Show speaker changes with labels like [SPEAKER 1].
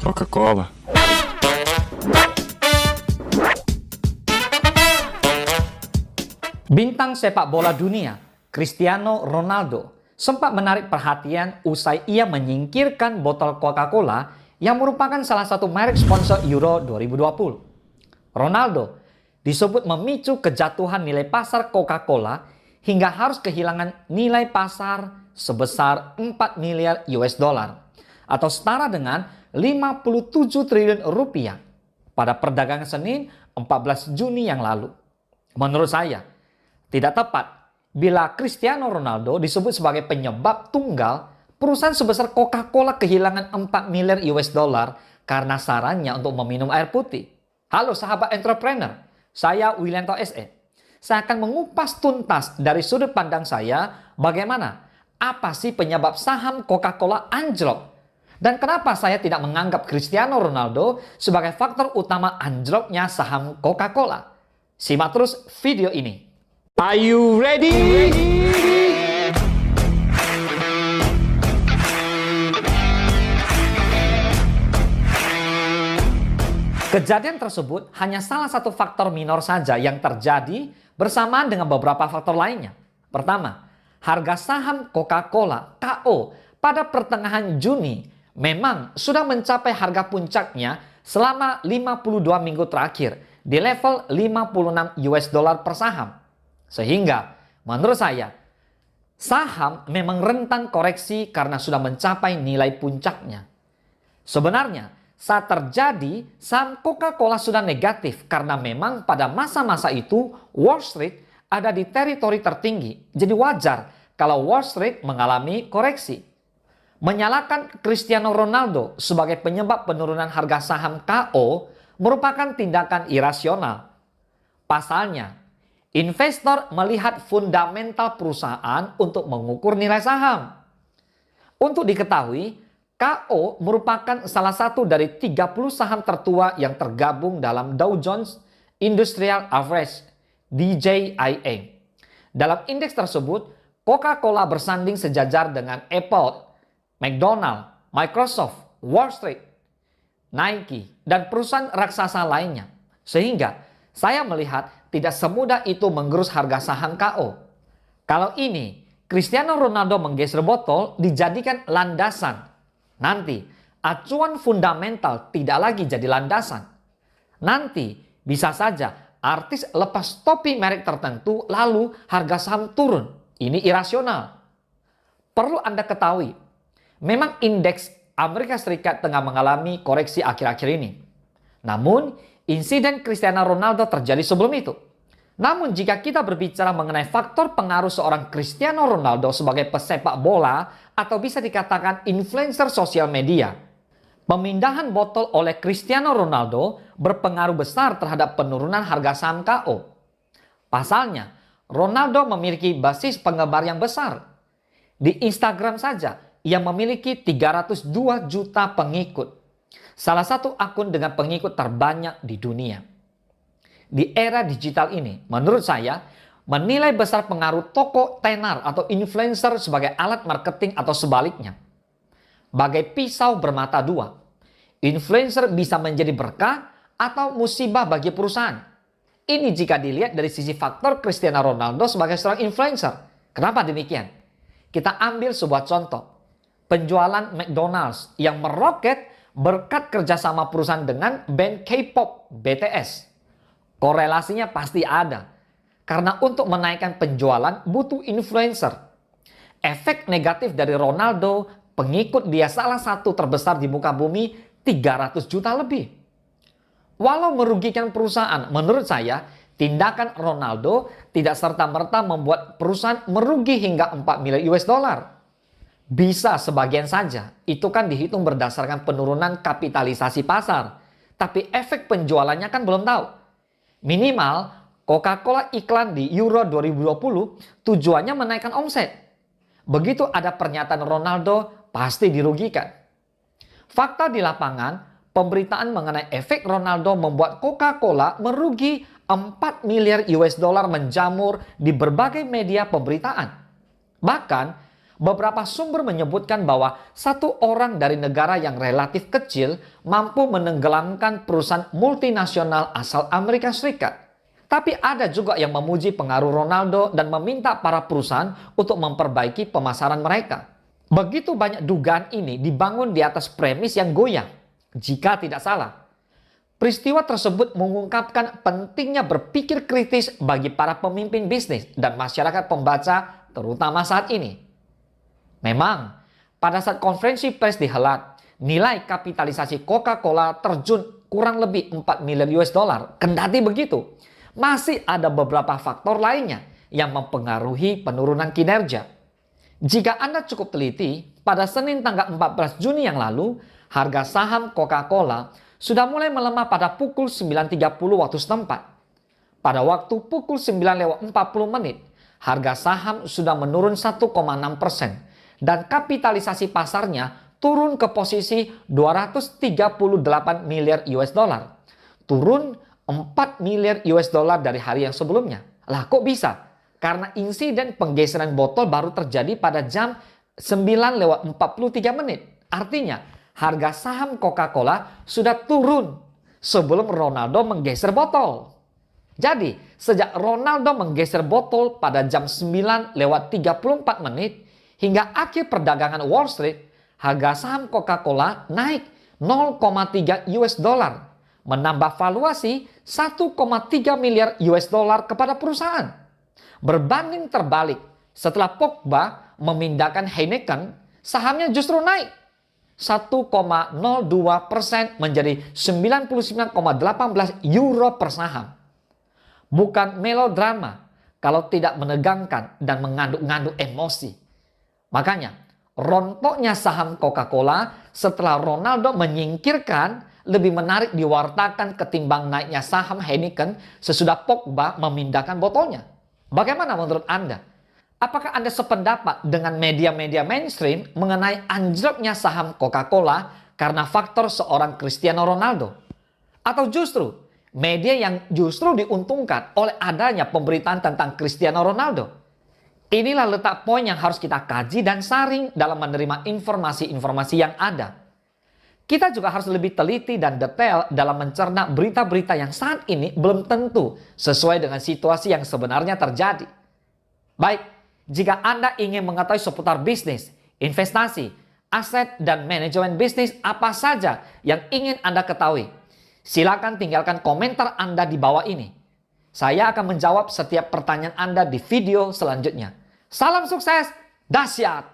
[SPEAKER 1] Coca-Cola.
[SPEAKER 2] Bintang sepak bola dunia, Cristiano Ronaldo, sempat menarik perhatian usai ia menyingkirkan botol Coca-Cola yang merupakan salah satu merek sponsor Euro 2020. Ronaldo disebut memicu kejatuhan nilai pasar Coca-Cola hingga harus kehilangan nilai pasar sebesar 4 miliar US dollar atau setara dengan 57 triliun rupiah pada perdagangan Senin 14 Juni yang lalu. Menurut saya, tidak tepat bila Cristiano Ronaldo disebut sebagai penyebab tunggal perusahaan sebesar Coca-Cola kehilangan 4 miliar US dollar karena sarannya untuk meminum air putih. Halo sahabat entrepreneur, saya Willianto SE. Saya akan mengupas tuntas dari sudut pandang saya bagaimana, apa sih penyebab saham Coca-Cola anjlok. Dan kenapa saya tidak menganggap Cristiano Ronaldo sebagai faktor utama anjloknya saham Coca-Cola. Simak terus video ini. Are you ready? Kejadian tersebut hanya salah satu faktor minor saja yang terjadi bersamaan dengan beberapa faktor lainnya. Pertama, harga saham Coca-Cola (KO) pada pertengahan Juni memang sudah mencapai harga puncaknya selama 52 minggu terakhir di level 56 US dollar per saham. Sehingga menurut saya, saham memang rentan koreksi karena sudah mencapai nilai puncaknya. Sebenarnya, saat terjadi, saham Coca-Cola sudah negatif karena memang pada masa-masa itu Wall Street ada di teritori tertinggi. Jadi wajar kalau Wall Street mengalami koreksi. Menyalahkan Cristiano Ronaldo sebagai penyebab penurunan harga saham KO merupakan tindakan irasional. Pasalnya, investor melihat fundamental perusahaan untuk mengukur nilai saham. Untuk diketahui, KO merupakan salah satu dari 30 saham tertua yang tergabung dalam Dow Jones Industrial Average (DJIA). Dalam indeks tersebut, Coca-Cola bersanding sejajar dengan Apple, McDonald's, Microsoft, Wall Street, Nike, dan perusahaan raksasa lainnya. Sehingga saya melihat tidak semudah itu menggerus harga saham KO. Kalau ini Cristiano Ronaldo menggeser botol dijadikan landasan, nanti acuan fundamental tidak lagi jadi landasan. Nanti bisa saja artis lepas topi merek tertentu lalu harga saham turun. Ini irasional. Perlu Anda ketahui, memang indeks Amerika Serikat tengah mengalami koreksi akhir-akhir ini. Namun, insiden Cristiano Ronaldo terjadi sebelum itu. Namun, jika kita berbicara mengenai faktor pengaruh seorang Cristiano Ronaldo sebagai pesepak bola atau bisa dikatakan influencer sosial media, pemindahan botol oleh Cristiano Ronaldo berpengaruh besar terhadap penurunan harga saham KO. Pasalnya, Ronaldo memiliki basis penggemar yang besar. Di Instagram saja, ia memiliki 302 juta pengikut. Salah satu akun dengan pengikut terbanyak di dunia. Di era digital ini, menurut saya, menilai besar pengaruh toko tenar atau influencer sebagai alat marketing atau sebaliknya. Bagai pisau bermata dua, influencer bisa menjadi berkah atau musibah bagi perusahaan. Ini jika dilihat dari sisi faktor Cristiano Ronaldo sebagai seorang influencer. Kenapa demikian? Kita ambil sebuah contoh. Penjualan McDonald's yang meroket berkat kerjasama perusahaan dengan band K-pop BTS. Korelasinya pasti ada. Karena untuk menaikkan penjualan butuh influencer. Efek negatif dari Ronaldo, pengikut dia salah satu terbesar di muka bumi, 300 juta lebih. Walau merugikan perusahaan, menurut saya, tindakan Ronaldo tidak serta-merta membuat perusahaan merugi hingga 4 miliar US dollar. Bisa sebagian saja, itu kan dihitung berdasarkan penurunan kapitalisasi pasar. Tapi efek penjualannya kan belum tahu. Minimal, Coca-Cola iklan di Euro 2020 tujuannya menaikkan omset. Begitu ada pernyataan Ronaldo, pasti dirugikan. Fakta di lapangan, pemberitaan mengenai efek Ronaldo membuat Coca-Cola merugi 4 miliar US dollar menjamur di berbagai media pemberitaan. Bahkan, beberapa sumber menyebutkan bahwa satu orang dari negara yang relatif kecil mampu menenggelamkan perusahaan multinasional asal Amerika Serikat. Tapi ada juga yang memuji pengaruh Ronaldo dan meminta para perusahaan untuk memperbaiki pemasaran mereka. Begitu banyak dugaan ini dibangun di atas premis yang goyah. Jika tidak salah, peristiwa tersebut mengungkapkan pentingnya berpikir kritis bagi para pemimpin bisnis dan masyarakat pembaca, terutama saat ini. Memang, pada saat konferensi pers dihelat, nilai kapitalisasi Coca-Cola terjun kurang lebih 4 miliar US dollar. Kendati begitu, masih ada beberapa faktor lainnya yang mempengaruhi penurunan kinerja. Jika Anda cukup teliti, pada Senin tanggal 14 Juni yang lalu, harga saham Coca-Cola sudah mulai melemah pada pukul 9.30 waktu setempat. Pada waktu pukul 9:40 harga saham sudah menurun 1,6%. Dan kapitalisasi pasarnya turun ke posisi 238 miliar US dollar. Turun 4 miliar US dollar dari hari yang sebelumnya. Lah kok bisa? Karena insiden penggeseran botol baru terjadi pada jam 9:43. Artinya harga saham Coca-Cola sudah turun sebelum Ronaldo menggeser botol. Jadi sejak Ronaldo menggeser botol pada jam 9:34 hingga akhir perdagangan Wall Street, harga saham Coca-Cola naik 0,3 US dollar, menambah valuasi 1,3 miliar US dollar kepada perusahaan. Berbanding terbalik, setelah Pogba memindahkan Heineken, sahamnya justru naik 1,02% menjadi 99,18 euro per saham. Bukan melodrama kalau tidak menegangkan dan mengandung-ngandung emosi. Makanya, rontoknya saham Coca-Cola setelah Ronaldo menyingkirkan lebih menarik diwartakan ketimbang naiknya saham Heineken sesudah Pogba memindahkan botolnya. Bagaimana menurut Anda? Apakah Anda sependapat dengan media-media mainstream mengenai anjloknya saham Coca-Cola karena faktor seorang Cristiano Ronaldo? Atau justru media yang justru diuntungkan oleh adanya pemberitaan tentang Cristiano Ronaldo? Inilah letak poin yang harus kita kaji dan saring dalam menerima informasi-informasi yang ada. Kita juga harus lebih teliti dan detail dalam mencerna berita-berita yang saat ini belum tentu sesuai dengan situasi yang sebenarnya terjadi. Baik, jika Anda ingin mengetahui seputar bisnis, investasi, aset, dan manajemen bisnis apa saja yang ingin Anda ketahui, silakan tinggalkan komentar Anda di bawah ini. Saya akan menjawab setiap pertanyaan Anda di video selanjutnya. Salam sukses, dahsyat!